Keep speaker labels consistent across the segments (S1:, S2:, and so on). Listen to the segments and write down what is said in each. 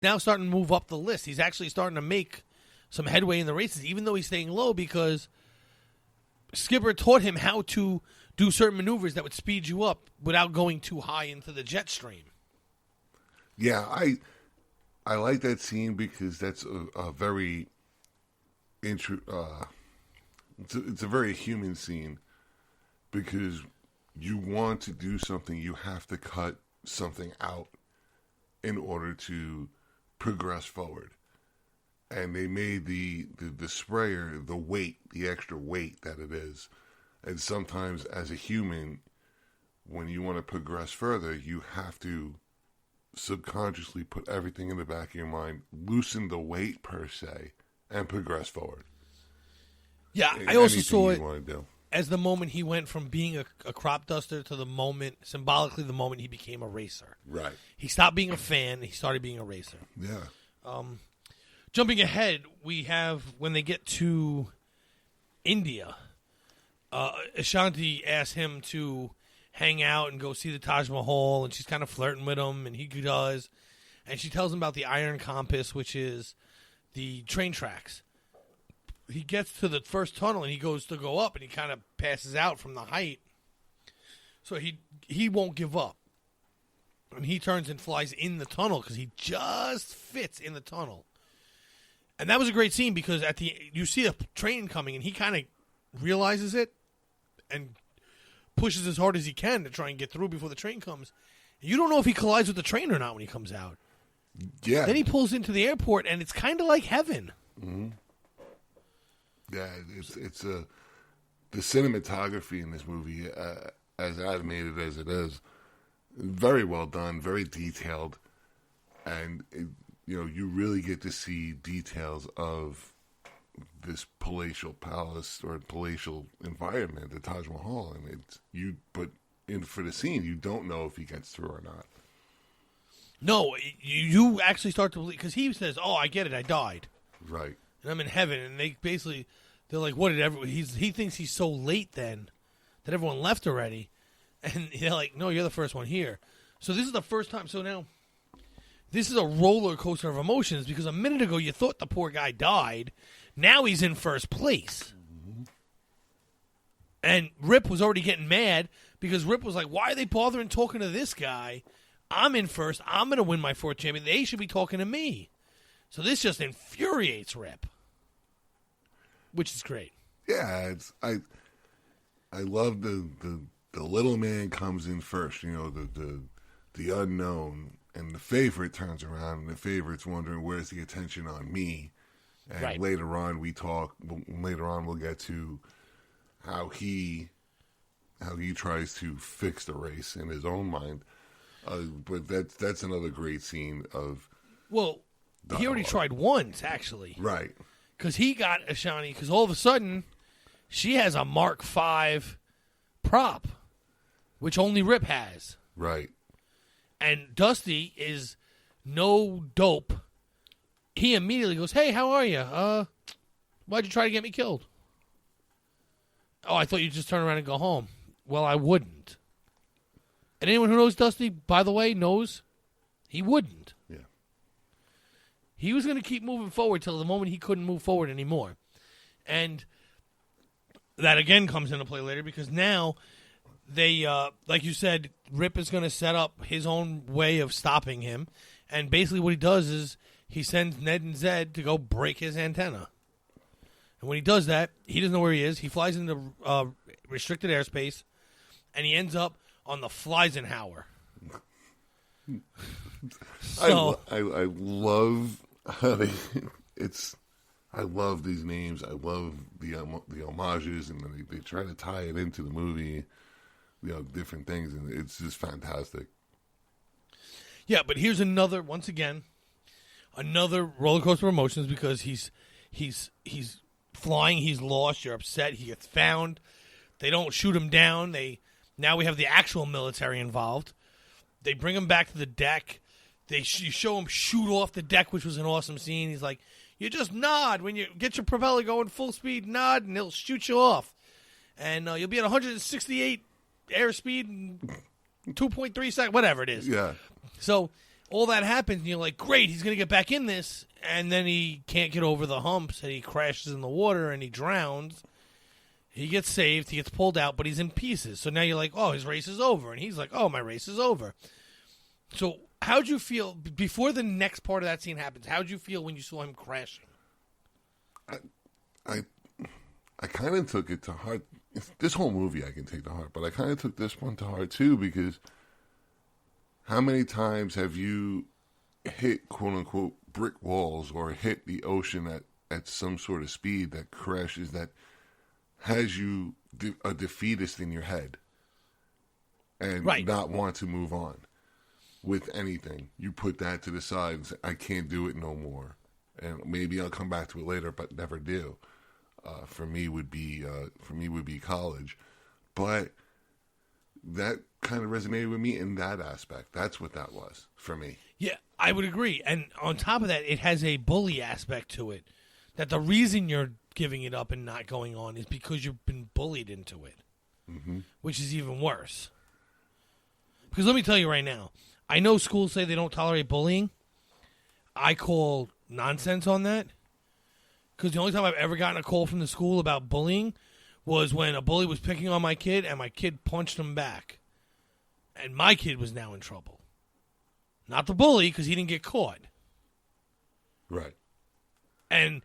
S1: now starting to move up the list. He's actually starting to make some headway in the races, even though he's staying low, because Skipper taught him how to do certain maneuvers that would speed you up without going too high into the jet stream.
S2: Yeah, I like that scene because that's a very it's a very human scene, because you want to do something, you have to cut something out in order to progress forward. And they made the sprayer, the extra weight that it is. And sometimes as a human, when you want to progress further, you have to subconsciously put everything in the back of your mind, loosen the weight per se, and progress forward.
S1: Yeah, I also saw it
S2: do.
S1: as the moment he went from being a crop duster to the moment, symbolically, the moment he became a racer.
S2: Right.
S1: He stopped being a fan. He started being a racer.
S2: Yeah.
S1: Jumping ahead, we have, when they get to India, Ashanti asks him to hang out and go see the Taj Mahal, and she's kind of flirting with him, and he does. And she tells him about the Iron Compass, which is the train tracks. He gets to the first tunnel, and he goes to go up, and he kind of passes out from the height. So he won't give up. And he turns and flies in the tunnel because he just fits in the tunnel. And that was a great scene because you see a train coming, and he kind of realizes it and pushes as hard as he can to try and get through before the train comes. You don't know if he collides with the train or not when he comes out.
S2: Yeah.
S1: Then he pulls into the airport, and it's kind of like heaven.
S2: Mm-hmm. Yeah, it's the cinematography in this movie, as animated as it is, very well done, very detailed, and you really get to see details of this palatial palace or palatial environment, the Taj Mahal, and but for the scene, you don't know if he gets through or not.
S1: No, you actually start to believe, because he says, "Oh, I get it, I died."
S2: Right.
S1: And I'm in heaven, and they're like, "What did everyone?" He thinks he's so late then that everyone left already, and they're like, "No, you're the first one here." So this is the first time. So now, this is a roller coaster of emotions, because a minute ago you thought the poor guy died, now he's in first place, and Rip was already getting mad because Rip was like, "Why are they bothering talking to this guy? I'm in first. I'm going to win my fourth champion. They should be talking to me." So this just infuriates Rip, which is great.
S2: Yeah, I love the little man comes in first. The unknown, and the favorite turns around, and the favorite's wondering, where's the attention on me? And
S1: right.
S2: Later on we'll get to how he tries to fix the race in his own mind. But that's another great scene of.
S1: Well, he already tried once, actually.
S2: Right.
S1: Because he got Ashanti, because all of a sudden, she has a Mark V prop, which only Rip has.
S2: Right.
S1: And Dusty is no dope. He immediately goes, "Hey, how are you? Why'd you try to get me killed?" "Oh, I thought you'd just turn around and go home." "Well, I wouldn't." And anyone who knows Dusty, by the way, knows he wouldn't.
S2: Yeah.
S1: He was going to keep moving forward till the moment he couldn't move forward anymore. And that again comes into play later, because now they, like you said, Rip is going to set up his own way of stopping him. And basically what he does is he sends Ned and Zed to go break his antenna. And when he does that, he doesn't know where he is. He flies into restricted airspace, and he ends up on the Fleisenhauer. So,
S2: I love how I love these names. I love the homages, and they try to tie it into the movie, different things, and it's just fantastic.
S1: Yeah, but here's another roller coaster of emotions, because he's flying, he's lost, you're upset, he gets found. They don't shoot him down. Now we have the actual military involved. They bring him back to the deck. You show him shoot off the deck, which was an awesome scene. He's like, "You just nod when you get your propeller going full speed, nod, and he'll shoot you off. And you'll be at 168 airspeed in 2.3 seconds," whatever it is.
S2: Yeah.
S1: So all that happens, and you're like, great, he's going to get back in this, and then he can't get over the humps, and he crashes in the water, and he drowns. He gets saved, he gets pulled out, but he's in pieces. So now you're like, oh, his race is over, and he's like, oh, my race is over. So how'd you feel, before the next part of that scene happens, how'd you feel when you saw him crashing?
S2: I kind of took it to heart. This whole movie I can take to heart, but I kind of took this one to heart, too, because how many times have you hit, quote-unquote, brick walls or hit the ocean at some sort of speed that crashes, that has you a defeatist in your head and not want to move on with anything? You put that to the side and say, I can't do it no more. And maybe I'll come back to it later, but never do. For me would be college. But that kind of resonated with me in that aspect. That's what that was for me.
S1: Yeah, I would agree. And on top of that, it has a bully aspect to it. That the reason you're giving it up and not going on is because you've been bullied into it. Mm-hmm. Which is even worse. Because let me tell you right now, I know schools say they don't tolerate bullying. I call nonsense on that. Because the only time I've ever gotten a call from the school about bullying was when a bully was picking on my kid and my kid punched him back. And my kid was now in trouble. Not the bully, because he didn't get caught.
S2: Right.
S1: And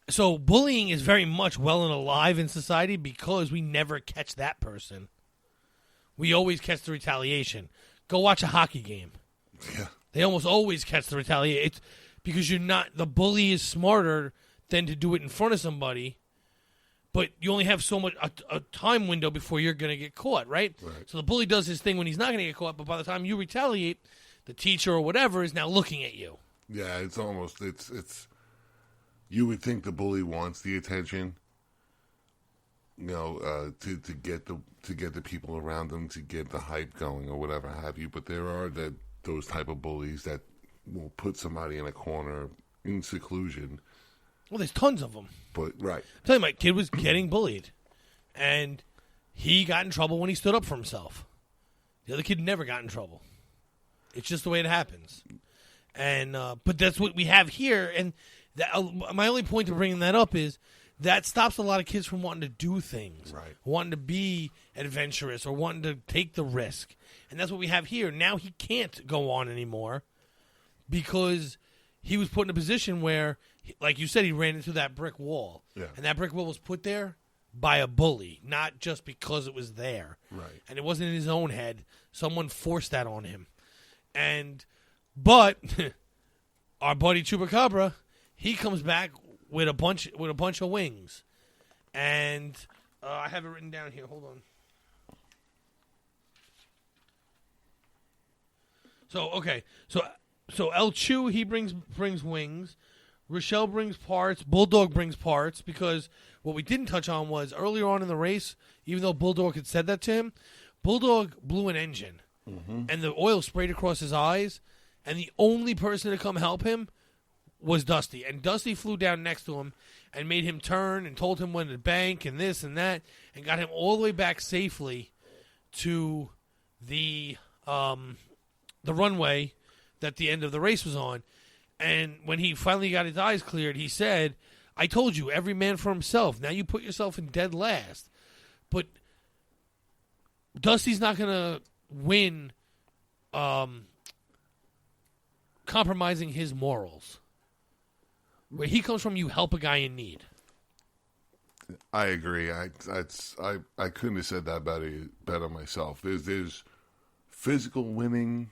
S1: so bullying is very much well and alive in society because we never catch that person. We always catch the retaliation. Go watch a hockey game.
S2: Yeah.
S1: They almost always catch the retaliation. It's because you're not, the bully is smarter than to do it in front of somebody. But you only have so much a time window before you're going to get caught, right? So the bully does his thing when he's not going to get caught, but by the time you retaliate, the teacher or whatever is now looking at you.
S2: Yeah, it's almost it's. You would think the bully wants the attention, to get the people around them to get the hype going or whatever have you. But there are those type of bullies that will put somebody in a corner in seclusion.
S1: Well, there's tons of them.
S2: But right,
S1: I'm telling you, my kid was getting bullied, and he got in trouble when he stood up for himself. The other kid never got in trouble. It's just the way it happens. And but that's what we have here. And my only point to bringing that up is that stops a lot of kids from wanting to do things,
S2: right?
S1: Wanting to be adventurous or wanting to take the risk. And that's what we have here. Now he can't go on anymore because he was put in a position where, like you said, he ran into that brick wall.
S2: Yeah. And
S1: that brick wall was put there by a bully, not just because it was there.
S2: Right.
S1: And it wasn't in his own head. Someone forced that on him. But our buddy Chupacabra, he comes back with a bunch of wings. And I have it written down here. Hold on. So El Chew, he brings wings. Rochelle brings parts. Bulldog brings parts, because what we didn't touch on was earlier on in the race, even though Bulldog had said that to him, Bulldog blew an engine. Mm-hmm. And the oil sprayed across his eyes, and the only person to come help him was Dusty. And Dusty flew down next to him and made him turn and told him when to bank and this and that, and got him all the way back safely to the runway that the end of the race was on. And when he finally got his eyes cleared, he said, I told you, every man for himself. Now you put yourself in dead last. But Dusty's not going to win compromising his morals. Where he comes from, you help a guy in need.
S2: I agree. I couldn't have said that better myself. There's physical winning,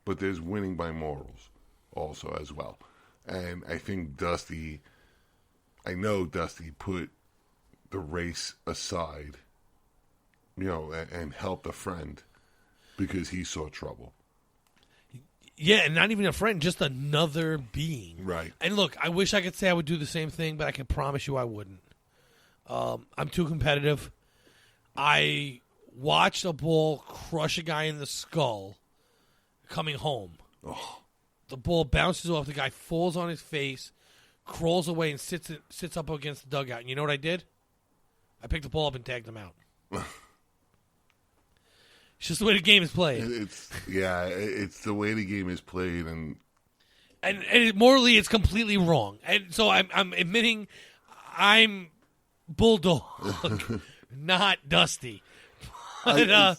S2: but there's winning by morals also as well. And I think I know Dusty put the race aside, and helped a friend because he saw trouble.
S1: Yeah, and not even a friend, just another being.
S2: Right.
S1: And look, I wish I could say I would do the same thing, but I can promise you I wouldn't. I'm too competitive. I watched a ball crush a guy in the skull coming home.
S2: Oh.
S1: The ball bounces off, the guy falls on his face, crawls away, and sits up against the dugout. And you know what I did? I picked the ball up and tagged him out. It's just the way the game is played.
S2: It's the way the game is played, and
S1: morally, it's completely wrong. And so I'm admitting I'm Bulldog, not Dusty. But,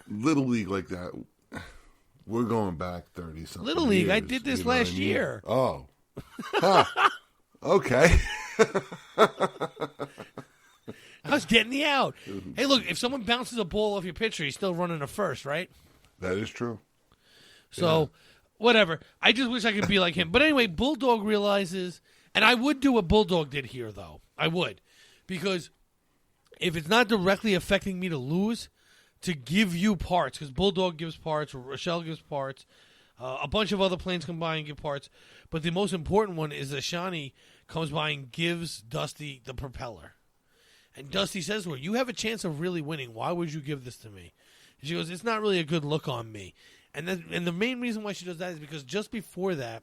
S2: Little League like that, we're going back 30-something
S1: Little League,
S2: years,
S1: I did this last year.
S2: Oh. Huh. Okay.
S1: I was getting the out. Hey, look, if someone bounces a ball off your pitcher, he's still running a first, right?
S2: That is true.
S1: So, whatever. I just wish I could be like him. But anyway, Bulldog realizes, and I would do what Bulldog did here, though. I would. Because if it's not directly affecting me to lose, to give you parts, because Bulldog gives parts, Rochelle gives parts, a bunch of other planes come by and give parts. But the most important one is that Shani comes by and gives Dusty the propeller. And Dusty says to her, you have a chance of really winning. Why would you give this to me? And she goes, it's not really a good look on me. And the main reason why she does that is because just before that,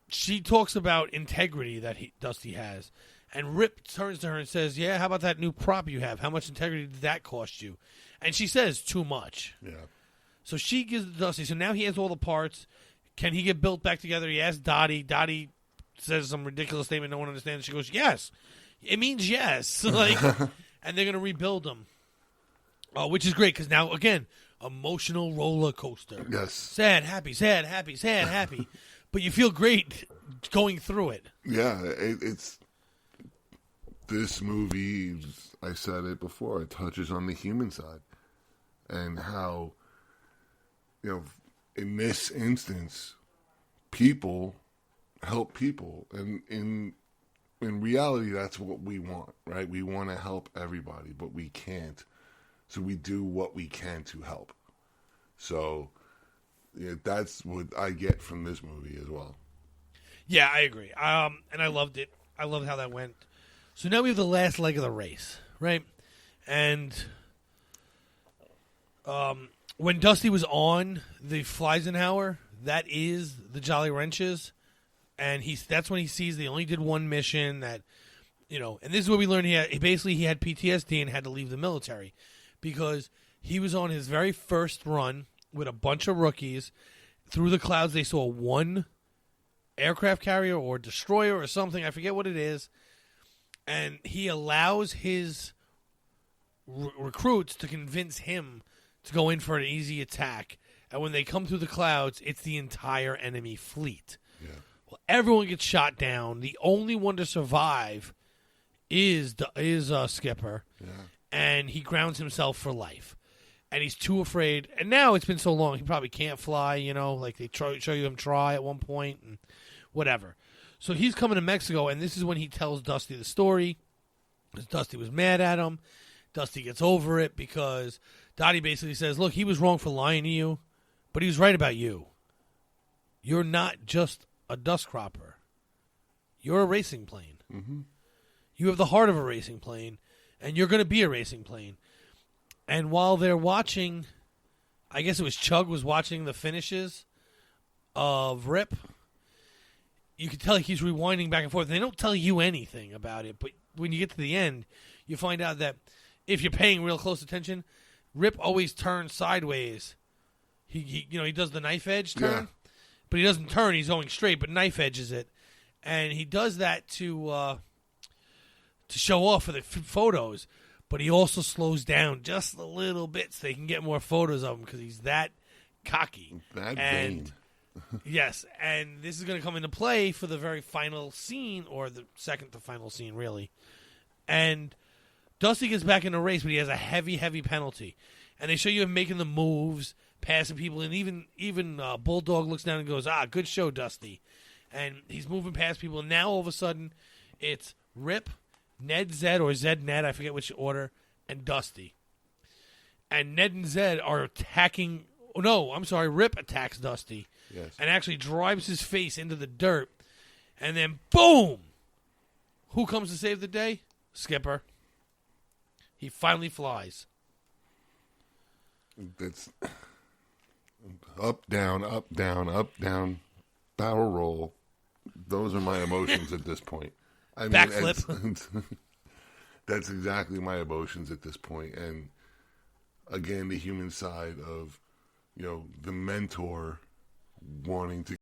S1: she talks about integrity that Dusty has. And Rip turns to her and says, yeah, how about that new prop you have? How much integrity did that cost you? And she says, too much.
S2: Yeah.
S1: So she gives Dusty. So now he has all the parts. Can he get built back together? He asks Dottie. Dottie says some ridiculous statement no one understands. She goes, yes. It means yes. And they're going to rebuild them. Which is great because now, again, emotional roller coaster.
S2: Yes.
S1: Sad, happy, sad, happy, sad, happy. But you feel great going through it.
S2: Yeah, it's... This movie, I said it before, it touches on the human side. And how, in this instance, people help people. And in reality, that's what we want, right? We want to help everybody, but we can't. So we do what we can to help. So that's what I get from this movie as well.
S1: Yeah, I agree. And I loved it. I loved how that went. So now we have the last leg of the race, right? And when Dusty was on the Fleisenhauer, that is the Jolly Wrenches, and that's when he sees they only did one mission. That and this is what we learned. He had PTSD and had to leave the military because he was on his very first run with a bunch of rookies. Through the clouds, they saw one aircraft carrier or destroyer or something. I forget what it is. And he allows his recruits to convince him to go in for an easy attack. And when they come through the clouds, it's the entire enemy fleet.
S2: Yeah.
S1: Well, everyone gets shot down. The only one to survive is Skipper.
S2: Yeah.
S1: And he grounds himself for life. And he's too afraid. And now it's been so long, he probably can't fly, like they show you him try at one point and whatever. So he's coming to Mexico, and this is when he tells Dusty the story. Because Dusty was mad at him. Dusty gets over it because Dottie basically says, look, he was wrong for lying to you, but he was right about you. You're not just a dust cropper. You're a racing plane.
S2: Mm-hmm.
S1: You have the heart of a racing plane, and you're going to be a racing plane. And while they're watching, I guess it was Chug was watching the finishes of Rip, you can tell he's rewinding back and forth. They don't tell you anything about it, but when you get to the end, you find out that if you're paying real close attention, Rip always turns sideways. He does the knife edge turn, but he doesn't turn. He's going straight, but knife edges it, and he does that to show off for the photos. But he also slows down just a little bit so they can get more photos of him because he's that cocky.
S2: That vain.
S1: Yes, and this is going to come into play for the very final scene, or the second to final scene, really. And Dusty gets back in the race, but he has a heavy, heavy penalty. And they show you him making the moves, passing people, and even Bulldog looks down and goes, good show, Dusty. And he's moving past people, and now all of a sudden, it's Rip, Ned Zed, or Zed Ned, I forget which order, and Dusty. And Ned and Zed are attacking... No, I'm sorry, Rip attacks Dusty.
S2: Yes.
S1: And actually drives his face into the dirt. And then, boom! Who comes to save the day? Skipper. He finally flies.
S2: That's up, down, barrel roll. Those are my emotions at this point.
S1: Backflip.
S2: That's exactly my emotions at this point. And again, the human side of, the mentor wanting to